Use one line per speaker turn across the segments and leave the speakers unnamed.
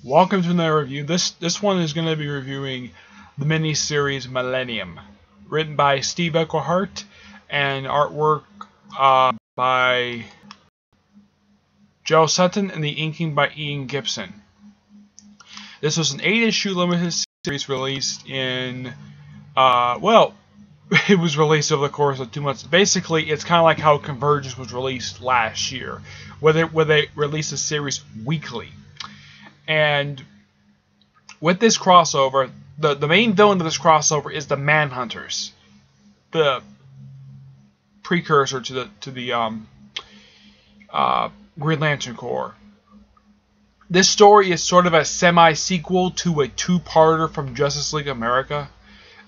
Welcome to another review. This one is going to be reviewing the miniseries Millennium, written by Steve Eckelhart and artwork by Joe Sutton and the inking by Ian Gibson. This was an 8-issue limited series released in, it was released over the course of 2 months. Basically, it's kind of like how Convergence was released last year, where they released a series weekly. And with this crossover, the main villain of this crossover is the Manhunters, the precursor to the Green Lantern Corps. This story is sort of a semi-sequel to a two-parter from Justice League America,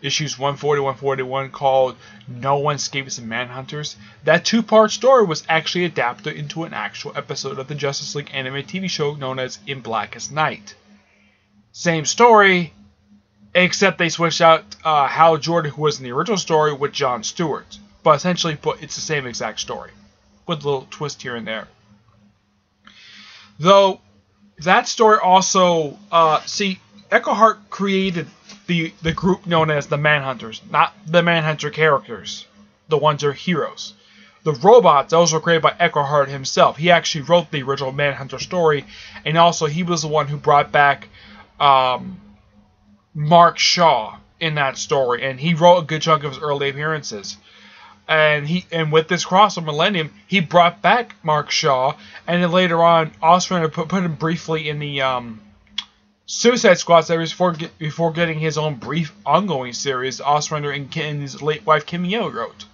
issues 140 141, called No One Escapes the Manhunters. That two-part story was actually adapted into an actual episode of the Justice League anime TV show known as In Blackest Night. Same story, except they switched out Hal Jordan, who was in the original story, with John Stewart. But essentially, it's the same exact story, with a little twist here and there. Though, that story also, Eckelhart created the group known as the Manhunters, not the Manhunter characters. The ones who are heroes. The robots, those were created by Eckelhart himself. He actually wrote the original Manhunter story, and also he was the one who brought back Mark Shaw in that story, and he wrote a good chunk of his early appearances. And with this crossover Millennium, he brought back Mark Shaw, and then later on, Ostrander put him briefly in the Suicide Squad series before getting his own brief ongoing series Ostrander and his late wife Kim Yeo wrote.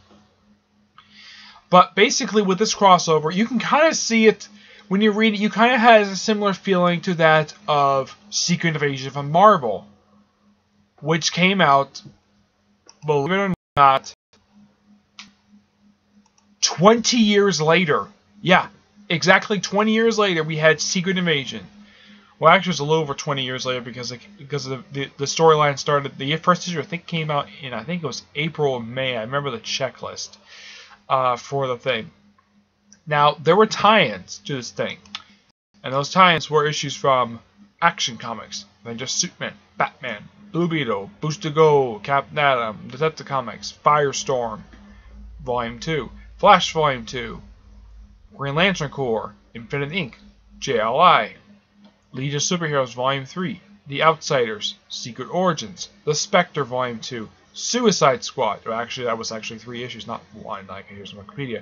But basically with this crossover, you can kind of see it when you read it. You kind of has a similar feeling to that of Secret Invasion from Marvel, which came out, believe it or not, 20 years later. Yeah, exactly 20 years later we had Secret Invasion. Well, actually, it was a little over 20 years later because of the storyline started. The first issue, I think, came out in, I think it was April or May. I remember the checklist for the thing. Now, there were tie-ins to this thing. And those tie-ins were issues from Action Comics, Avengers Superman, Batman, Blue Beetle, Booster Gold, Captain Atom, Detective Comics, Firestorm, Volume 2, Flash Volume 2, Green Lantern Corps, Infinite Inc., JLI, Legion of Superheroes Volume 3, The Outsiders, Secret Origins, The Spectre Volume 2, Suicide Squad. Well, actually, that was actually 3 issues, not 1, like here's Wikipedia.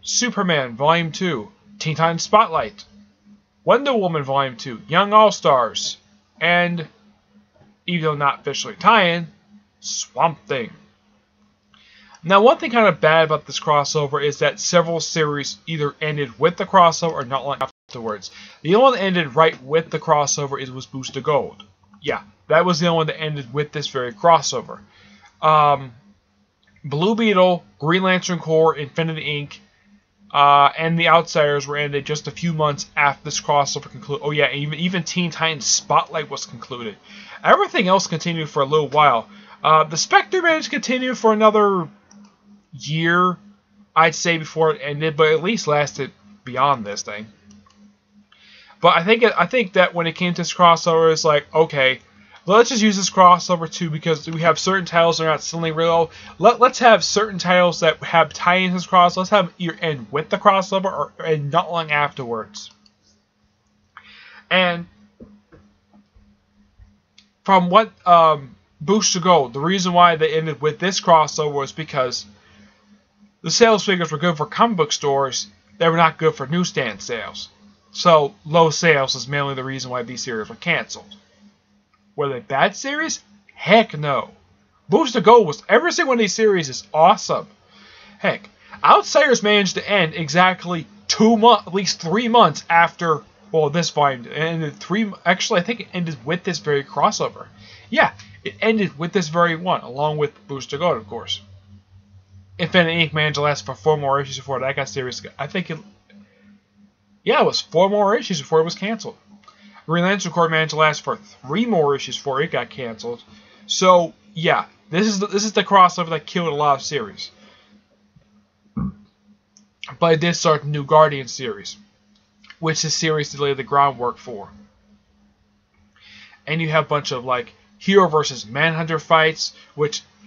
Superman Volume 2, Teen Titans Spotlight, Wonder Woman Volume 2, Young All-Stars, and, even though not officially tie-in, Swamp Thing. Now, one thing kind of bad about this crossover is that several series either ended with the crossover or not long afterwards. The only one that ended right with the crossover was Booster Gold. Yeah, that was the only one that ended with this very crossover. Blue Beetle, Green Lantern Corps, Infinite Inc., and The Outsiders were ended just a few months after this crossover concluded. Oh yeah, even Teen Titans Spotlight was concluded. Everything else continued for a little while. The Spectre managed to continue for another year, I'd say, before it ended, but at least lasted beyond this thing. But I think that when it came to this crossover, it's like, okay, let's just use this crossover too, because we have certain titles that are not selling real. Let's have certain titles that have tie-ins to this crossover. Let's have either end with the crossover or end not long afterwards. And from what Booster Gold, the reason why they ended with this crossover was because the sales figures were good for comic book stores. They were not good for newsstand sales. So, low sales is mainly the reason why these series were canceled. Were they bad series? Heck no. Booster Gold was, every single one of these series is awesome. Heck, Outsiders managed to end exactly 2 months, at least 3 months after, well, this volume ended actually I think it ended with this very crossover. Yeah, it ended with this very one, along with Booster Gold, of course. Infinite Inc. managed to last for 4 more issues before that got serious. I think it was 4 more issues before it was canceled. Green Lantern Corps managed to last for 3 more issues before it got canceled. So yeah, this is the crossover that killed a lot of series. But it did start the new Guardian series, which the series laid the groundwork for. And you have a bunch of like hero versus Manhunter fights,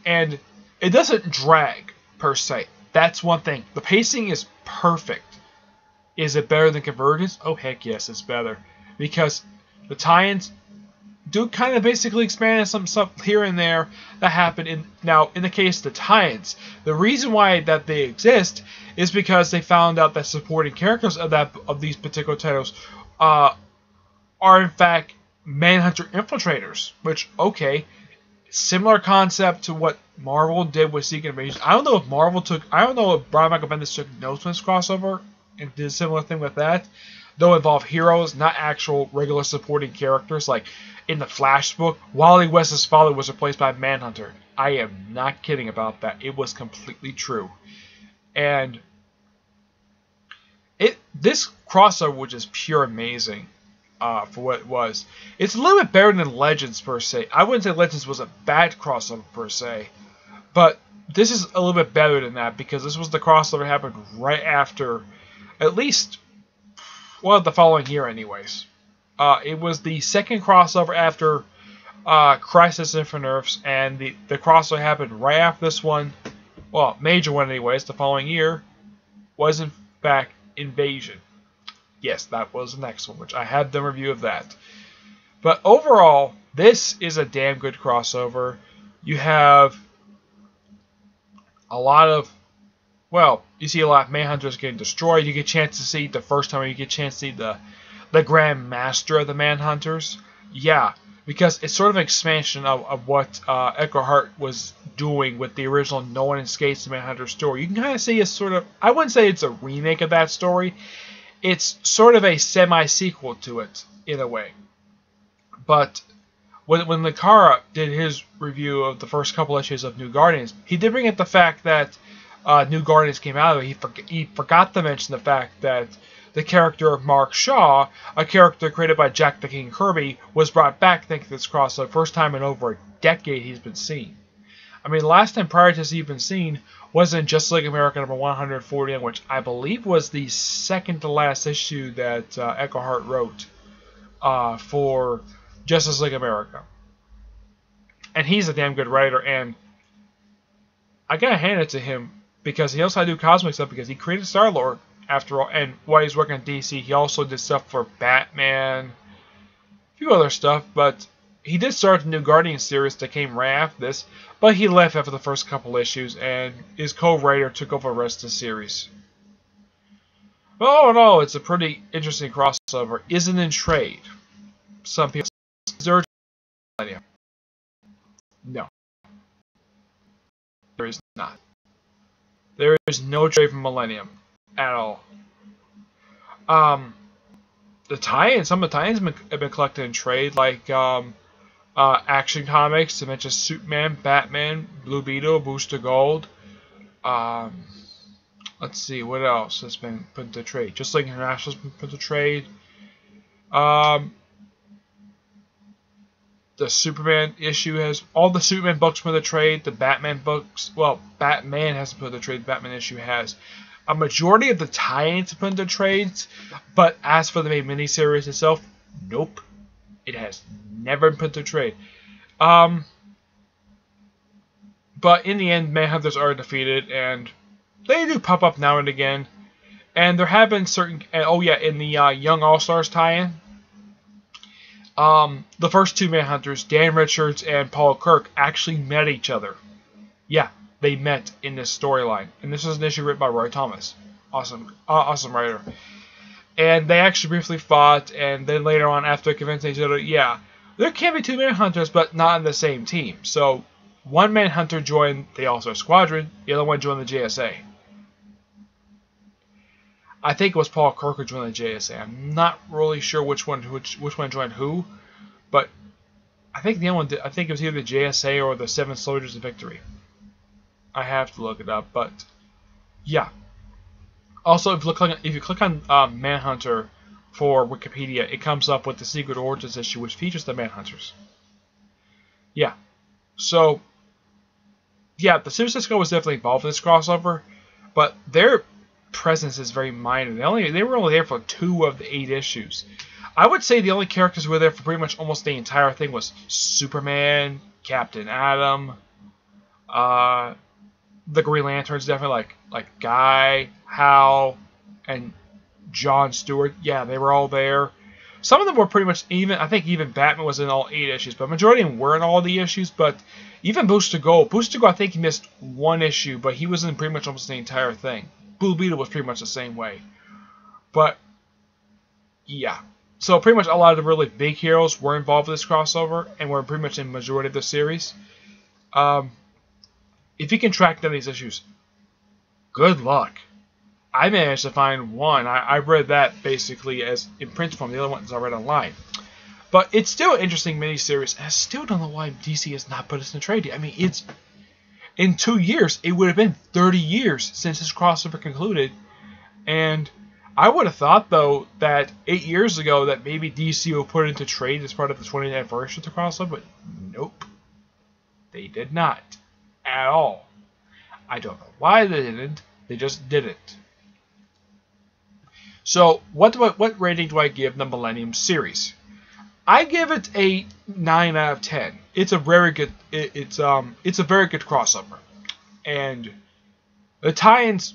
and it doesn't drag per se. That's one thing. The pacing is perfect. Is it better than Convergence? Oh heck yes, it's better, because the tie-ins do kind of basically expand some stuff here and there that happened in the case of the tie-ins. The reason why that they exist is because they found out that supporting characters of these particular titles are in fact Manhunter infiltrators, which, okay, similar concept to what Marvel did with Secret Invasion. I don't know if Brian Michael Bendis took notes from this crossover and did a similar thing with that. They'll involve heroes, not actual regular supporting characters. Like in the Flash book, Wally West's father was replaced by Manhunter. I am not kidding about that. It was completely true. And this crossover was just pure amazing. For what it was. It's a little bit better than Legends per se. I wouldn't say Legends was a bad crossover per se, but this is a little bit better than that, because this was the crossover that happened right after, at least, well, the following year anyways. It was the second crossover after Crisis Infinite Earths, and the crossover happened right after this one, well, major one anyways, the following year, was in fact Invasion. Yes, that was the next one, which I had the review of that. But overall, this is a damn good crossover. You have a lot of, well, you see a lot of Manhunters getting destroyed. You get a chance to see the first time you get a chance to see the Grand Master of the Manhunters. Yeah, because it's sort of an expansion of what Eckhart was doing with the original No One Escapes the Manhunter story. You can kind of see a sort of, I wouldn't say it's a remake of that story. It's sort of a semi-sequel to it, in a way. But when Nakara did his review of the first couple issues of New Guardians, he did bring up the fact that New Guardians came out of it. He forgot to mention the fact that the character of Mark Shaw, a character created by Jack the King Kirby, was brought back thanks to this crossover. First time in over a decade he's been seen. I mean, the last time prior to this he'd been seen was in Just Like America number 140, which I believe was the second to last issue that Eckhart wrote for Justice League America. And he's a damn good writer, and I gotta hand it to him, because he knows how to do cosmic stuff, because he created Star-Lord, after all, and while he's working at DC, he also did stuff for Batman, a few other stuff, but he did start the New Guardians series that came right after this, but he left after the first couple issues, and his co-writer took over the rest of the series. But all in all, it's a pretty interesting crossover. Isn't in trade. Some people say, Millennium. No. There is not. There is no trade from Millennium at all. Some of the tie-ins have been collected in trade, like Action Comics, Dimension Superman, Batman, Blue Beetle, Booster Gold. Let's see, what else has been put into trade? Just like International's been put into trade. The Superman issue has all the Superman books put into trade. The Batman books, well, Batman hasn't put into trade. The Batman issue has. A majority of the tie-ins put into trades, but as for the main miniseries itself, nope. It has never been put to trade. But in the end, Manhunters are defeated, and they do pop up now and again. And there have been certain... Oh yeah, in the Young All-Stars tie-in, the first two Manhunters, Dan Richards and Paul Kirk, actually met each other. Yeah, they met in this storyline. And this was an issue written by Roy Thomas. Awesome writer. And they actually briefly fought, and then later on, after convincing each other, yeah, there can be two Manhunters, but not in the same team. So, one Manhunter joined the All-Star Squadron, the other one joined the JSA. I think it was Paul Kirk who joined the JSA. I'm not really sure which one joined who, but I think the other one did, I think it was either the JSA or the Seven Soldiers of Victory. I have to look it up, but yeah. Also, if you click on Manhunter for Wikipedia, it comes up with the Secret Origins issue, which features the Manhunters. Yeah. So, yeah, the Suicide Squad was definitely involved in this crossover, but they're presence is very minor. They were only there for 2 of the 8 issues. I would say the only characters who were there for pretty much almost the entire thing was Superman, Captain Atom, the Green Lanterns, definitely like Guy, Hal, and John Stewart. Yeah, they were all there. Some of them were pretty much even. I think even Batman was in all 8 issues, but majority of them were in all the issues. But even Booster Gold, I think he missed 1 issue, but he was in pretty much almost the entire thing. Blue Beetle was pretty much the same way. But yeah, so pretty much a lot of the really big heroes were involved with this crossover, and were pretty much in the majority of the series. If you can track down these issues, good luck. I managed to find one. I read that basically as in print form. The other ones I read online. But it's still an interesting miniseries. And I still don't know why DC has not put us in a trade. I mean, it's in 2 years. It would have been 30 years since this crossover concluded. And I would have thought, though, that 8 years ago that maybe DC would put it into trade as part of the 20th anniversary of the crossover. But nope. They did not. At all. I don't know why they didn't. They just didn't. So, what rating do I give the Millennium series? I give it a 9 out of 10. It's a very good. It's a very good crossover, and the tie-ins.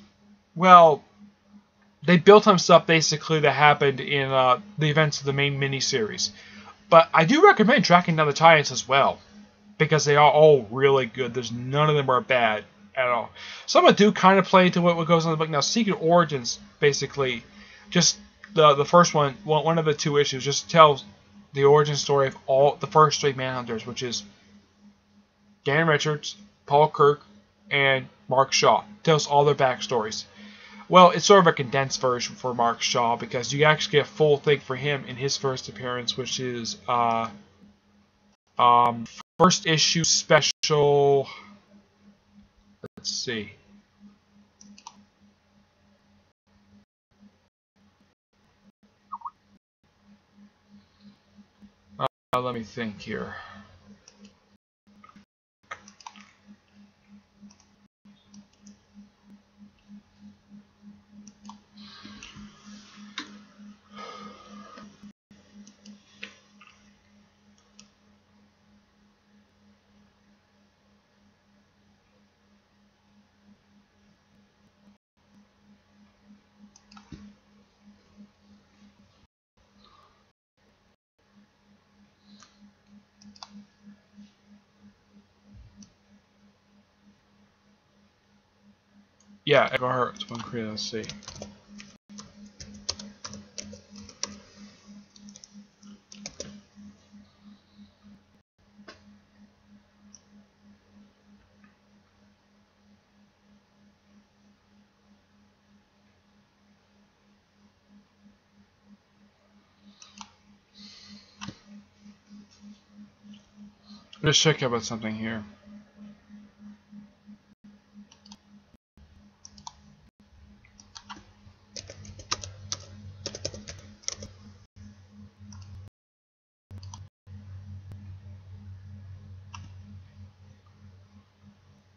Well, they built on stuff basically that happened in the events of the main miniseries, but I do recommend tracking down the tie-ins as well, because they are all really good. There's none of them are bad at all. Some of them do kind of play into what goes on in the book. Now, Secret Origins basically. Just the first one of the 2 issues, just tells the origin story of all the first 3 Manhunters, which is Dan Richards, Paul Kirk, and Mark Shaw. Tells all their backstories. Well, it's sort of a condensed version for Mark Shaw, because you actually get a full thing for him in his first appearance, which is first issue special. Let's see. Let me think here. Yeah, Echo Heart, one Korea, let's see. Let's check about something here.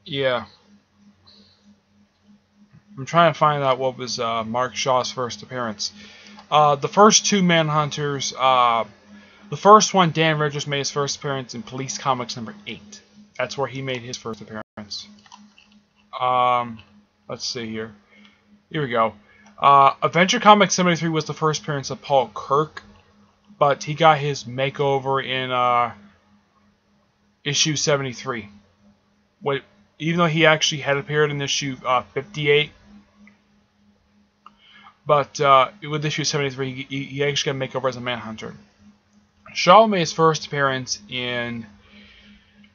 Yeah. I'm trying to find out what was Mark Shaw's first appearance. The first 2 Manhunters, the first one, Dan Richards, made his first appearance in Police Comics number 8. That's where he made his first appearance. Let's see here. Here we go. Adventure Comics 73 was the first appearance of Paul Kirk, but he got his makeover in issue 73. Even though he actually had appeared in issue 58, but with issue 73, he actually got a makeover as a Manhunter. Shaw made his first appearance in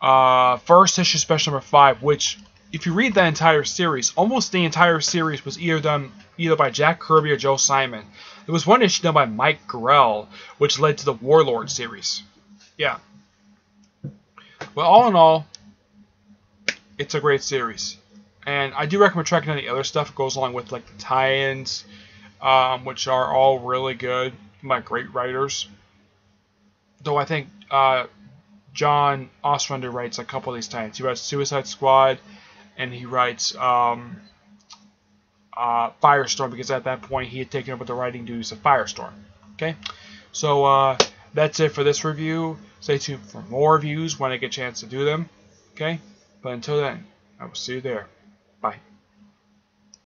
first issue special number 5, which, if you read that entire series, almost the entire series was either done by Jack Kirby or Joe Simon. There was one issue done by Mike Grell, which led to the Warlord series. Yeah. Well, all in all, it's a great series. And I do recommend tracking down the other stuff that goes along with, like the tie-ins, which are all really good by great writers. Though I think John Ostrander writes a couple of these tie-ins. He writes Suicide Squad, and he writes Firestorm, because at that point he had taken over the writing duties of Firestorm. Okay, so that's it for this review. Stay tuned for more reviews when I get a chance to do them. Okay, but until then, I will see you there. Bye.